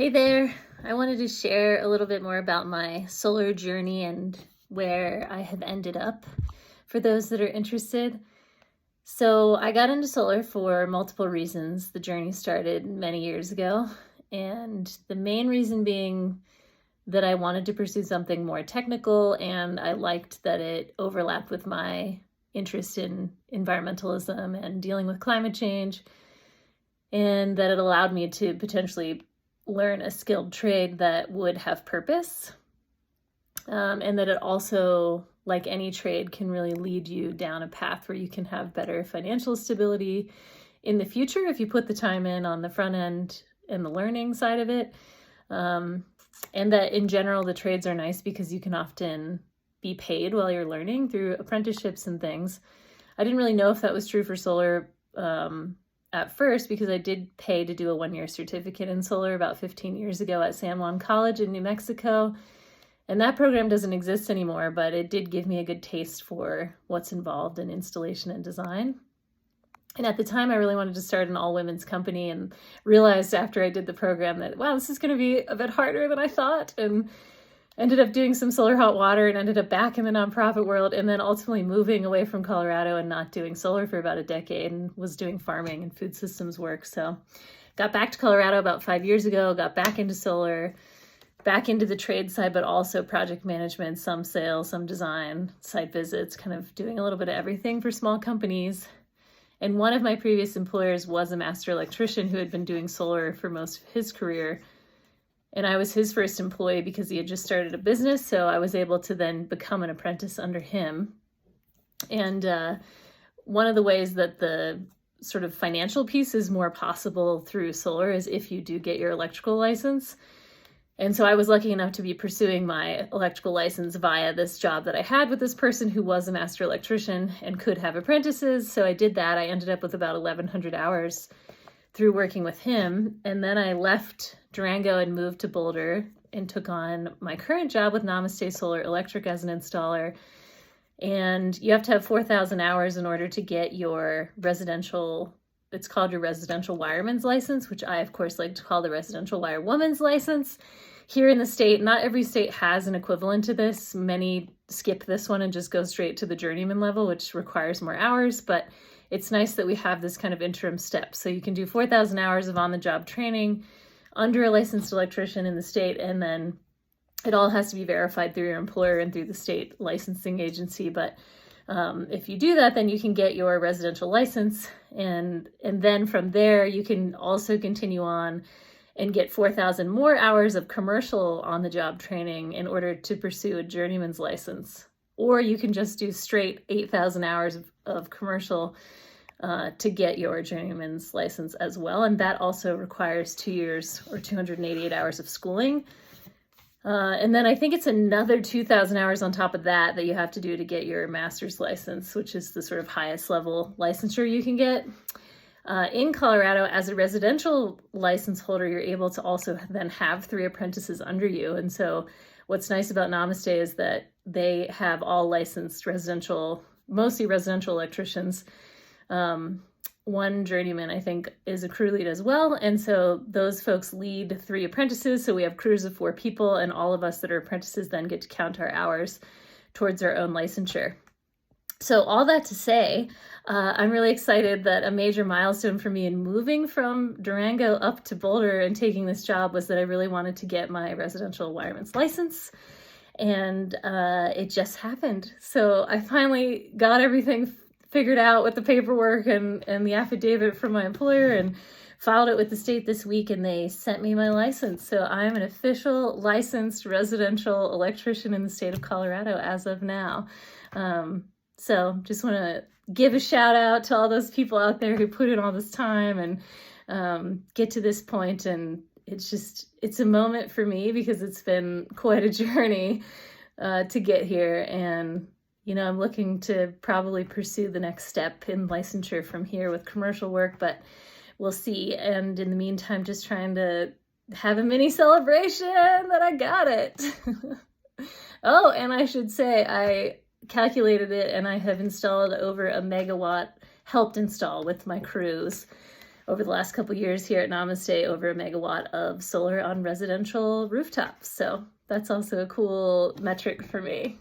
Hey there, I wanted to share a little bit more about my solar journey and where I have ended up for those that are interested. So I got into solar for multiple reasons. The journey started many years ago, and the main reason being that I wanted to pursue something more technical, and I liked that it overlapped with my interest in environmentalism and dealing with climate change, and that it allowed me to potentially learn a skilled trade that would have purpose, and that it also, like any trade, can really lead you down a path where you can have better financial stability in the future if you put the time in on the front end and the learning side of it. And that in general, the trades are nice because you can often be paid while you're learning through apprenticeships and things. I didn't really know if that was true for solar at first, because I did pay to do a 1-year certificate in solar about 15 years ago at San Juan College in New Mexico. And that program doesn't exist anymore, but it did give me a good taste for what's involved in installation and design. And at the time, I really wanted to start an all-women's company, and realized after I did the program that, wow, this is going to be a bit harder than I thought, and ended up doing some solar hot water and ended up back in the nonprofit world, and then ultimately moving away from Colorado and not doing solar for about a decade, and was doing farming and food systems work. So got back to Colorado about 5 years ago, got back into solar, back into the trade side, but also project management, some sales, some design, site visits, kind of doing a little bit of everything for small companies. And one of my previous employers was a master electrician who had been doing solar for most of his career. And I was his first employee because he had just started a business. So I was able to then become an apprentice under him. And one of the ways that the sort of financial piece is more possible through solar is if you do get your electrical license. And so I was lucky enough to be pursuing my electrical license via this job that I had with this person who was a master electrician and could have apprentices. So I did that. I ended up with about 1,100 hours through working with him. And then I left Durango and moved to Boulder and took on my current job with Namaste Solar Electric as an installer. And you have to have 4,000 hours in order to get your residential, it's called your residential wireman's license, which I, of course, like to call the residential wirewoman's license. Here in the state, not every state has an equivalent to this. Many skip this one and just go straight to the journeyman level, which requires more hours, but it's nice that we have this kind of interim step. So you can do 4,000 hours of on-the-job training under a licensed electrician in the state, and then it all has to be verified through your employer and through the state licensing agency. But if you do that, then you can get your residential license, and then from there you can also continue on and get 4,000 more hours of commercial on-the-job training in order to pursue a journeyman's license. Or you can just do straight 8,000 hours of commercial to get your journeyman's license as well. And that also requires 2 years or 288 hours of schooling. And then I think it's another 2,000 hours on top of that that you have to do to get your master's license, which is the sort of highest level licensure you can get. In Colorado, as a residential license holder, you're able to also then have 3 apprentices under you. And so what's nice about Namaste is that they have all licensed residential, mostly residential electricians. One journeyman, I think, is a crew lead as well. And so those folks lead 3 apprentices. So we have crews of 4 people, and all of us that are apprentices then get to count our hours towards our own licensure. So all that to say, I'm really excited that a major milestone for me in moving from Durango up to Boulder and taking this job was that I really wanted to get my residential wireman's license. And it just happened. So I finally got everything figured out with the paperwork and the affidavit from my employer, and filed it with the state this week, and they sent me my license. So I'm an official licensed residential electrician in the state of Colorado as of now. So just want to give a shout out to all those people out there who put in all this time and get to this point. And it's a moment for me because it's been quite a journey to get here. And I'm looking to probably pursue the next step in licensure from here with commercial work, but we'll see. And in the meantime, just trying to have a mini celebration that I got it. Oh, and I should say, I calculated it and I have installed over 1 megawatt, helped install with my crews, over the last couple years here at Namaste, over a megawatt of solar on residential rooftops. So that's also a cool metric for me.